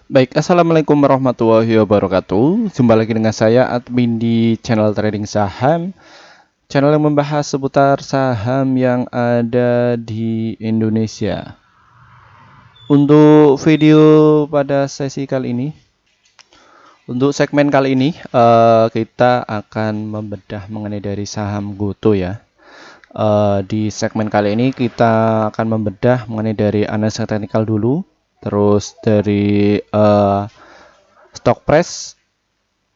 Baik, assalamualaikum warahmatullahi wabarakatuh. Jumpa lagi dengan saya, admin di channel trading saham, channel yang membahas seputar saham yang ada di Indonesia. Untuk video pada sesi kali ini, untuk segmen kali ini, kita akan membedah mengenai dari saham GoTo ya. Di segmen kali ini kita akan membedah mengenai dari analisa teknikal dulu, terus dari stock price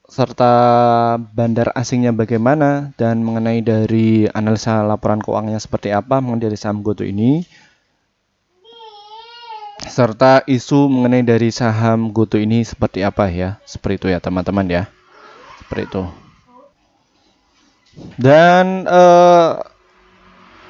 serta bandar asingnya bagaimana, dan mengenai dari analisa laporan keuangannya seperti apa mengenai dari saham GoTo ini, serta isu mengenai dari saham GoTo ini seperti apa ya. Seperti itu ya teman-teman ya. Seperti itu. Dan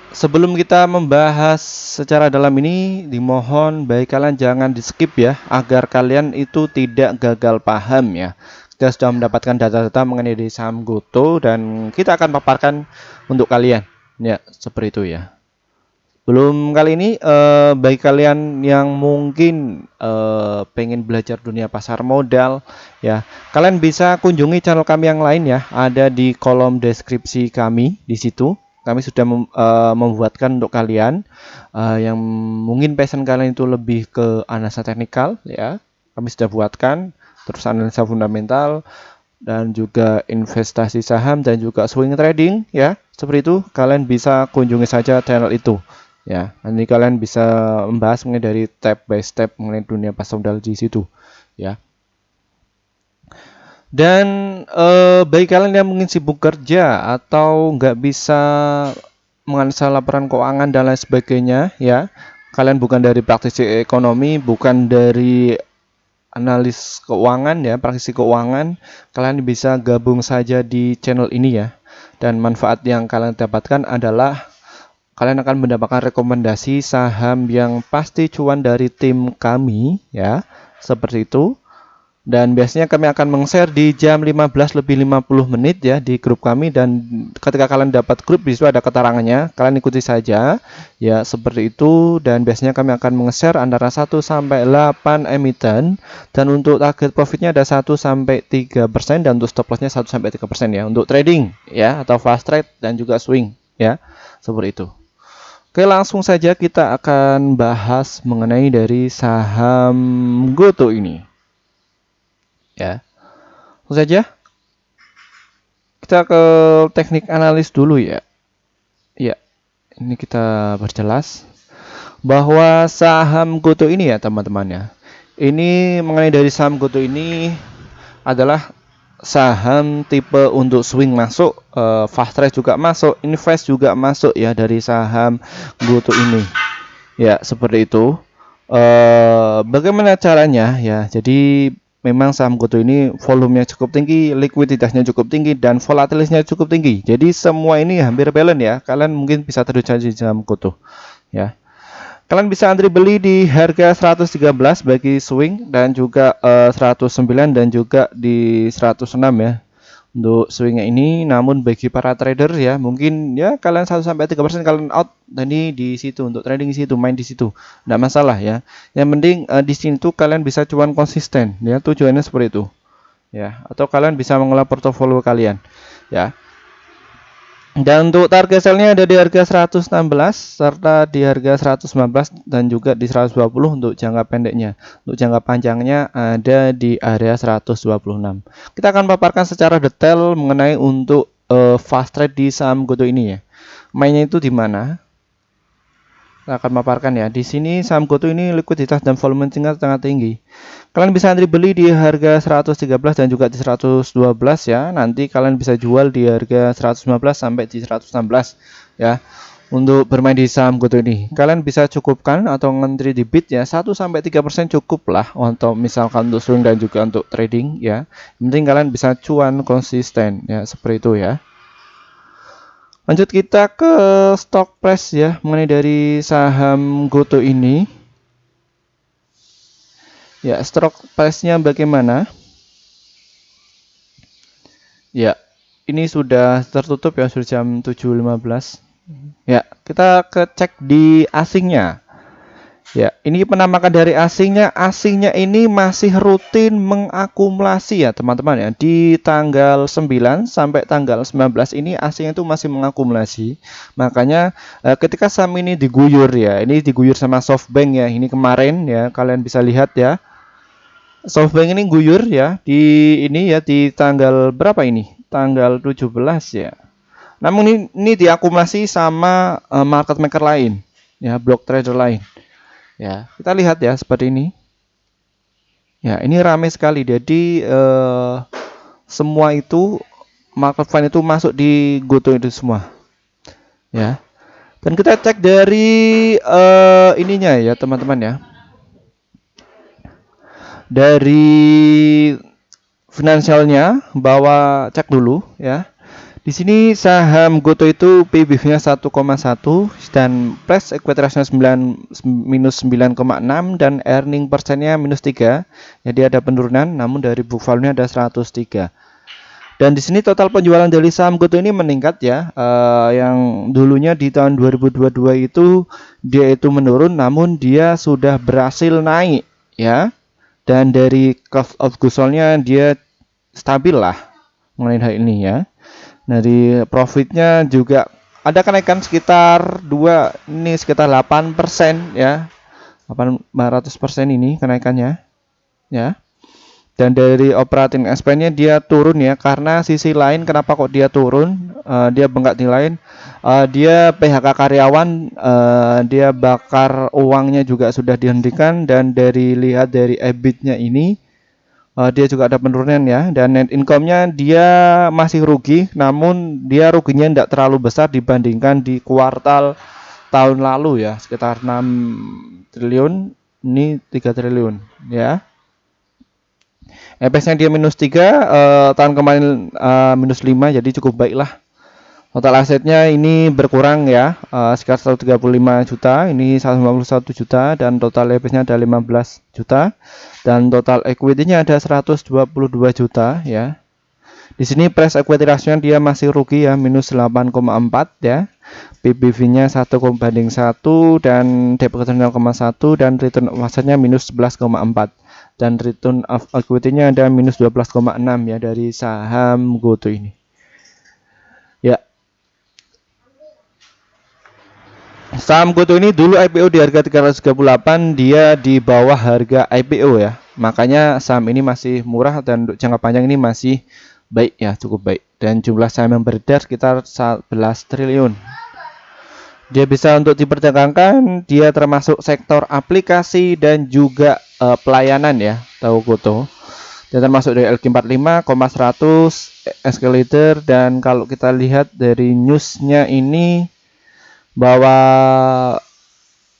sebelum kita membahas secara dalam ini, dimohon baik kalian jangan di skip ya, agar kalian itu tidak gagal paham ya. Kita sudah mendapatkan data-data mengenai saham GoTo dan kita akan paparkan untuk kalian ya, seperti itu ya. Belum kali ini, bagi kalian yang mungkin pengen belajar dunia pasar modal ya, kalian bisa kunjungi channel kami yang lain ya, ada di kolom deskripsi kami. Di situ kami sudah membuatkan untuk kalian yang mungkin passion kalian itu lebih ke analisa teknikal ya, kami sudah buatkan, terus analisa fundamental dan juga investasi saham dan juga swing trading ya. Seperti itu, kalian bisa kunjungi saja channel itu ya. Nanti kalian bisa membahas mengenai dari step by step mengenai dunia pasar modal di situ ya. Dan bagi kalian yang mungkin sibuk kerja atau nggak bisa menganalisa laporan keuangan dan lain sebagainya ya, kalian bukan dari praktisi ekonomi, bukan dari analis keuangan ya, praktisi keuangan, kalian bisa gabung saja di channel ini ya. Dan manfaat yang kalian dapatkan adalah kalian akan mendapatkan rekomendasi saham yang pasti cuan dari tim kami ya, seperti itu. Dan biasanya kami akan meng-share di jam 15:50 ya di grup kami, dan ketika kalian dapat grup di situ ada keterangannya, kalian ikuti saja ya, seperti itu. Dan biasanya kami akan meng-share antara 1 sampai 8 emiten, dan untuk target profitnya ada 1 sampai 3% dan untuk stop lossnya 1 sampai 3% ya, untuk trading ya, atau fast trade dan juga swing ya, seperti itu. Oke, langsung saja kita akan bahas mengenai dari saham GoTo ini ya. Langsung saja kita ke teknik analis dulu ya. Ya, ini kita perjelas bahwa saham GoTo ini ya teman-teman ya. Ini mengenai dari saham GoTo ini adalah saham tipe untuk swing masuk, fast trade juga masuk, invest juga masuk ya dari saham GoTo ini. Ya, seperti itu. Bagaimana caranya ya? Jadi memang saham GoTo ini volumenya cukup tinggi, likuiditasnya cukup tinggi, dan volatilitasnya cukup tinggi. Jadi semua ini hampir balance ya. Kalian mungkin bisa terjun di saham GoTo ya. Kalian bisa antri beli di harga 113 bagi swing, dan juga 109 dan juga di 106 ya untuk swingnya ini. Namun bagi para trader ya, mungkin ya kalian 1 sampai 3% kalian out, dan ini di situ untuk trading di situ, main di situ, enggak masalah ya. Yang penting di sini tuh kalian bisa cuan konsisten ya, tujuannya seperti itu ya, atau kalian bisa mengelola portofolio kalian ya. Dan untuk target sell-nya ada di harga 116 serta di harga 119 dan juga di 120 untuk jangka pendeknya. Untuk jangka panjangnya ada di area 126. Kita akan paparkan secara detail mengenai untuk fast trade di saham GoTo ini ya. Mainnya itu di mana? Kita akan paparkan ya. Di sini saham GoTo ini likuiditas dan volume sangat tinggi. Kalian bisa antri beli di harga 113 dan juga di 112 ya. Nanti kalian bisa jual di harga 115 sampai di 116 ya. Untuk bermain di saham GoTo ini, kalian bisa cukupkan atau ngantri di bid ya, 1 sampai 3% cukup lah untuk misalkan untuk swing dan juga untuk trading ya. Yang penting kalian bisa cuan konsisten ya, seperti itu ya. Lanjut kita ke stock price ya, mengenai dari saham GoTo ini. Ya, stock price-nya bagaimana? Ya, ini sudah tertutup ya, sudah jam 7.15. Ya, kita cek di asingnya. Ya, ini penampakan dari asingnya. Asingnya ini masih rutin mengakumulasi ya, teman-teman ya. Di tanggal 9 sampai tanggal 19 ini asingnya itu masih mengakumulasi. Makanya ketika saham ini diguyur ya, ini diguyur sama SoftBank ya. Ini kemarin ya, kalian bisa lihat ya. SoftBank ini guyur ya ini ya di tanggal berapa ini? Tanggal 17 ya. Namun ini diakumulasi sama market maker lain ya, block trader lain. Ya, kita lihat ya seperti ini. Ya, ini ramai sekali. Jadi semua itu market fund itu masuk di GoTo itu semua. Ya. Dan kita cek dari ininya ya, teman-teman ya. Dari finansialnya bahwa cek dulu ya. Di sini saham GoTo itu PBV-nya 1,1 dan price equity ratio 9 dan earning persennya -3. Jadi ada penurunan, namun dari book value-nya ada 103. Dan di sini total penjualan dari saham GoTo ini meningkat ya. Yang dulunya di tahun 2022 itu dia itu menurun, namun dia sudah berhasil naik ya. Dan dari cost of goods sold-nya dia stabil lah mengenai hal ini ya. Dari profitnya juga ada kenaikan sekitar sekitar 8% ya. 800% ini kenaikannya ya. Dan dari operating expense-nya dia turun ya, karena sisi lain kenapa kok dia turun? Dia bengkak di lain. Dia PHK karyawan, dia bakar uangnya juga sudah dihentikan, dan lihat dari EBIT-nya ini dia juga ada penurunan ya, dan net income-nya dia masih rugi, namun dia ruginya tidak terlalu besar dibandingkan di kuartal tahun lalu ya, sekitar 6 triliun, ini 3 triliun ya. EPS-nya dia -3, tahun kemarin -5, jadi cukup baik lah. Total asetnya ini berkurang ya, sekitar 135 juta, ini 151 juta, dan total EPS-nya ada 15 juta, dan total equity-nya ada 122 juta ya. Di sini price equity ratio dia masih rugi ya, -8,4 ya. PBV-nya 1,1 dan debt to 0,1 dan return of asset-nya -11,4 dan return of equity-nya ada -12,6 ya dari saham GoTo ini. Ya, saham GoTo ini dulu IPO di harga 338, dia di bawah harga IPO ya. Makanya saham ini masih murah dan untuk jangka panjang ini masih baik ya, cukup baik. Dan jumlah saham yang beredar sekitar 11 triliun. Dia bisa untuk diperdagangkan, dia termasuk sektor aplikasi dan juga pelayanan ya, tahu GoTo. Dia termasuk dari LQ45, 100, escalator, dan kalau kita lihat dari newsnya ini bahwa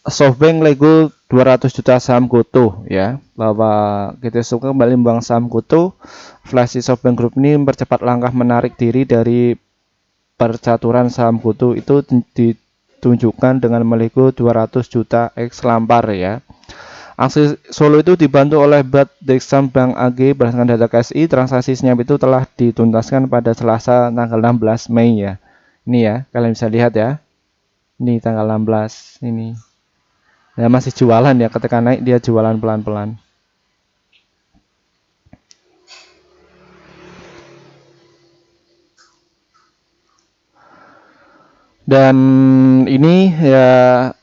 SoftBank Lego 200 juta saham GoTo ya, bahwa kita suka kembali membangun saham GoTo. Flash SoftBank Group ini mempercepat langkah menarik diri dari percaturan saham GoTo itu ditunjukkan dengan melego 200 juta X lampar ya. Aksi Solo itu dibantu oleh Bat Dexam Bank AG berdasarkan data KSI. Transaksi senyap itu telah dituntaskan pada Selasa tanggal 16 Mei ya. Ini ya, kalian bisa lihat ya. Ini tanggal 16 ini. Ya masih jualan ya, ketika naik dia jualan pelan-pelan. Dan ini ya,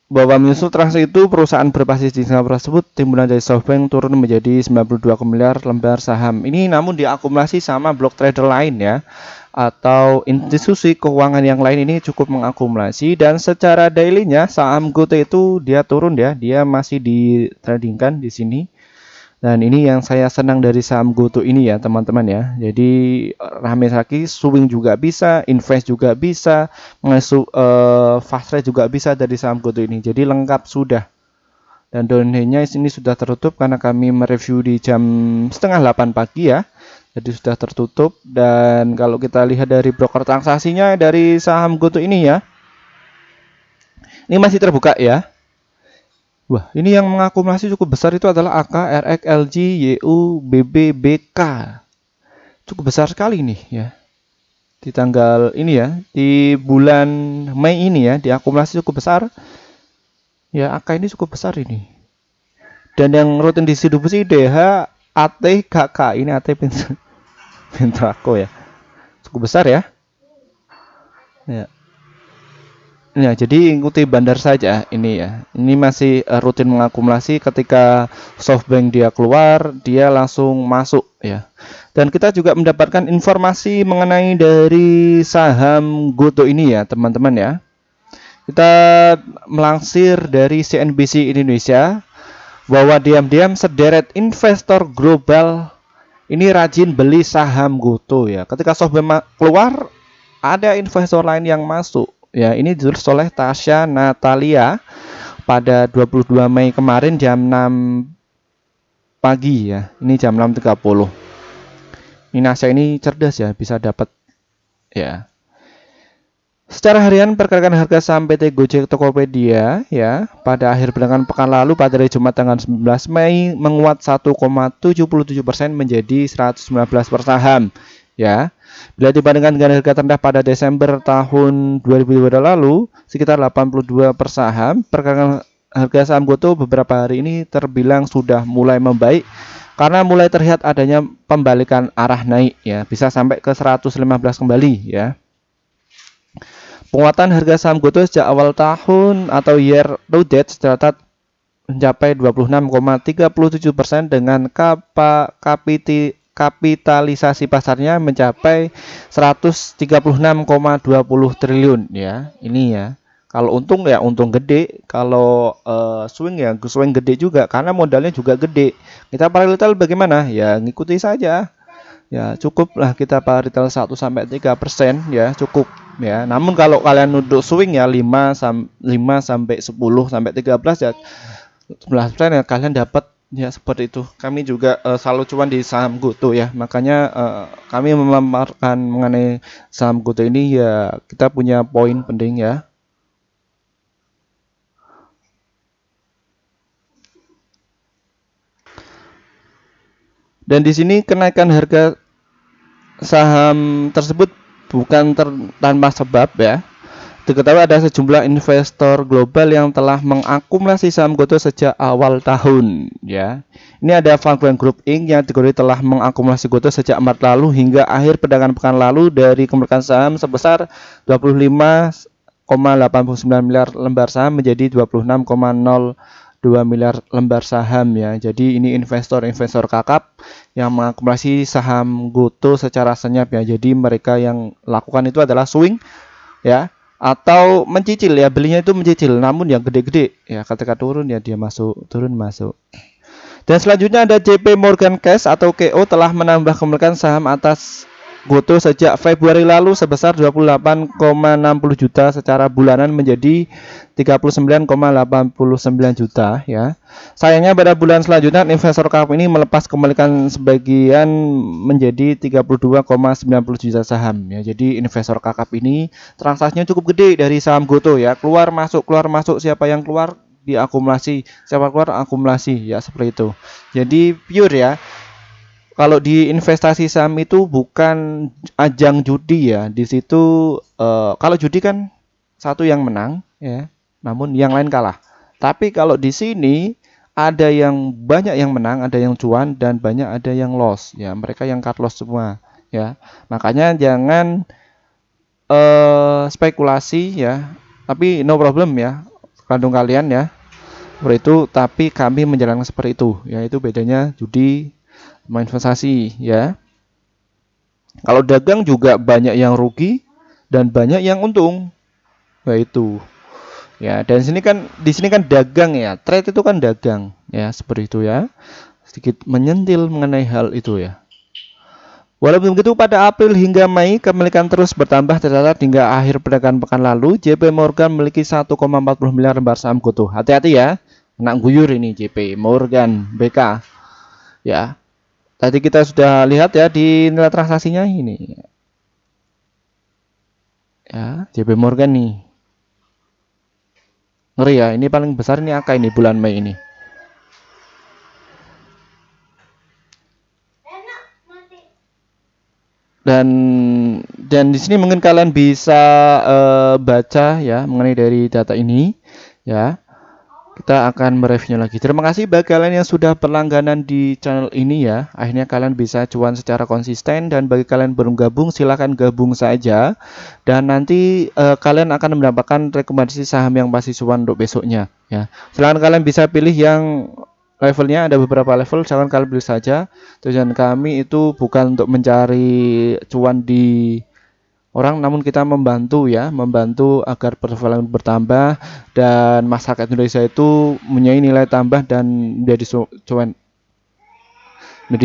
bahwa menyusul transaksi itu perusahaan berbasis di Singapura tersebut, timbulan dari SoftBank turun menjadi 92 miliar lembar saham. Ini namun diakumulasi sama block trader lain ya, atau institusi keuangan yang lain ini cukup mengakumulasi. Dan secara daily-nya saham GoTo itu dia turun ya, dia masih di tradingkan di sini. Dan ini yang saya senang dari saham GoTo ini ya, teman-teman ya. Jadi rame lagi, swing juga bisa, invest juga bisa, fast trade juga bisa dari saham GoTo ini. Jadi lengkap sudah. Dan downline-nya ini sudah tertutup karena kami mereview di jam setengah 8 pagi ya. Jadi sudah tertutup. Dan kalau kita lihat dari broker transaksinya dari saham GoTo ini ya, ini masih terbuka ya. Wah, ini yang mengakumulasi cukup besar itu adalah AK, RX, LG, YU, BB, BK. Cukup besar sekali nih ya. Di tanggal ini ya, di bulan Mei ini ya, diakumulasi cukup besar. Ya, angka ini cukup besar ini. Dan yang rutin distribusi DH, AT, KK. Ini AT Pintrako ya. Cukup besar ya. Ya. Ya, jadi ikuti bandar saja ini ya. Ini masih rutin mengakumulasi ketika SoftBank dia keluar, dia langsung masuk ya. Dan kita juga mendapatkan informasi mengenai dari saham Goto ini ya, teman-teman ya. Kita melansir dari CNBC Indonesia bahwa diam-diam sederet investor global ini rajin beli saham Goto ya. Ketika SoftBank keluar, ada investor lain yang masuk. Ya, ini ditulis oleh Tasya Natalia pada 22 Mei kemarin jam 6 pagi ya. Ini jam 6.30. Ini Nasya ini cerdas ya, bisa dapat ya. Secara harian pergerakan harga saham PT Gojek Tokopedia ya pada akhir pekan lalu pada hari Jumat tanggal 19 Mei menguat 1,77% menjadi 119 per saham ya. Bila dibandingkan dengan harga terendah pada Desember tahun 2022 lalu sekitar 82 per saham, pergerakan harga saham Goto beberapa hari ini terbilang sudah mulai membaik karena mulai terlihat adanya pembalikan arah naik ya, bisa sampai ke 115 kembali ya. Penguatan harga saham Goto sejak awal tahun atau year to date tercatat mencapai 26,37% dengan kapitalisasi pasarnya mencapai 136,20 triliun ya. Ini ya. Kalau untung ya untung gede, kalau swing ya swing gede juga karena modalnya juga gede. Kita para retail bagaimana? Ya ngikuti saja. Ya cukuplah kita para retail 1-3% ya cukup ya. Namun kalau kalian untuk swing ya 5 sampai 10 sampai 13 ya 11% ya kalian dapat ya seperti itu. Kami juga selalu cuan di saham Goto ya. Makanya kami memaparkan mengenai saham Goto ini ya kita punya poin penting ya. Dan di sini kenaikan harga saham tersebut bukan tanpa sebab ya. Diketahui ada sejumlah investor global yang telah mengakumulasi saham Goto sejak awal tahun ya. Ini ada Vanguard Group Inc yang diketahui telah mengakumulasi Goto sejak Maret lalu hingga akhir perdagangan pekan lalu dari kemerdekaan saham sebesar 25,89 miliar lembar saham menjadi 26,02 miliar lembar saham ya. Jadi ini investor-investor kakap yang mengakumulasi saham Goto secara senyap ya. Jadi mereka yang lakukan itu adalah swing ya atau mencicil ya, belinya itu mencicil namun yang gede-gede ya, ketika turun ya dia masuk, turun masuk. Dan selanjutnya ada JP Morgan Chase atau KO telah menambah kepemilikan saham atas Goto sejak Februari lalu sebesar 28,60 juta secara bulanan menjadi 39,89 juta ya. Sayangnya pada bulan selanjutnya investor kakap ini melepas kepemilikan sebagian menjadi 32,90 juta saham ya. Jadi investor kakap ini transaksinya cukup gede dari saham Goto ya. Keluar masuk siapa yang keluar diakumulasi, siapa keluar akumulasi ya seperti itu. Jadi pure ya. Kalau di investasi saham itu bukan ajang judi ya. Di situ kalau judi kan satu yang menang ya, namun yang lain kalah. Tapi kalau di sini ada yang banyak yang menang, ada yang cuan dan banyak ada yang loss ya. Mereka yang cut loss semua ya. Makanya jangan spekulasi ya. Tapi no problem ya. Kandung kalian ya. Seperti itu, tapi kami menjalankan seperti itu. Yaitu bedanya judi sama investasi ya. Kalau dagang juga banyak yang rugi dan banyak yang untung. Yaitu ya, dan di sini kan dagang ya. Trade itu kan dagang ya, seperti itu ya. Sedikit menyentil mengenai hal itu ya. Walaupun begitu pada April hingga Mei kepemilikan terus bertambah tercatat hingga akhir perdagangan pekan lalu JP Morgan memiliki 1,40 miliar lembar saham Goto. Hati-hati ya. Kena guyur ini JP Morgan BK. Ya. Tadi kita sudah lihat ya di nilai transaksinya ini. Ya, JP Morgan nih. Ngeri ya, ini paling besar ini angka ini bulan Mei ini. Dan di sini mungkin kalian bisa baca ya mengenai dari data ini ya. kita akan mereviewnya lagi. Terima kasih bagi kalian yang sudah berlangganan di channel ini ya. Akhirnya kalian bisa cuan secara konsisten, dan bagi kalian belum gabung silahkan gabung saja. Dan nanti kalian akan mendapatkan rekomendasi saham yang pasti cuan untuk besoknya ya. Silahkan kalian bisa pilih yang levelnya, ada beberapa level, silahkan kalian pilih saja. Tujuan kami itu bukan untuk mencari cuan di orang, namun kita membantu ya, membantu agar portofolio bertambah dan masyarakat Indonesia itu mempunyai nilai tambah dan menjadi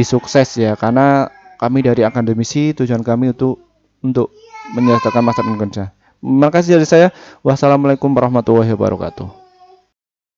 sukses ya, karena kami dari akademisi tujuan kami untuk menyelesaikan masyarakat Indonesia. Terima kasih dari saya. Wassalamualaikum warahmatullahi wabarakatuh.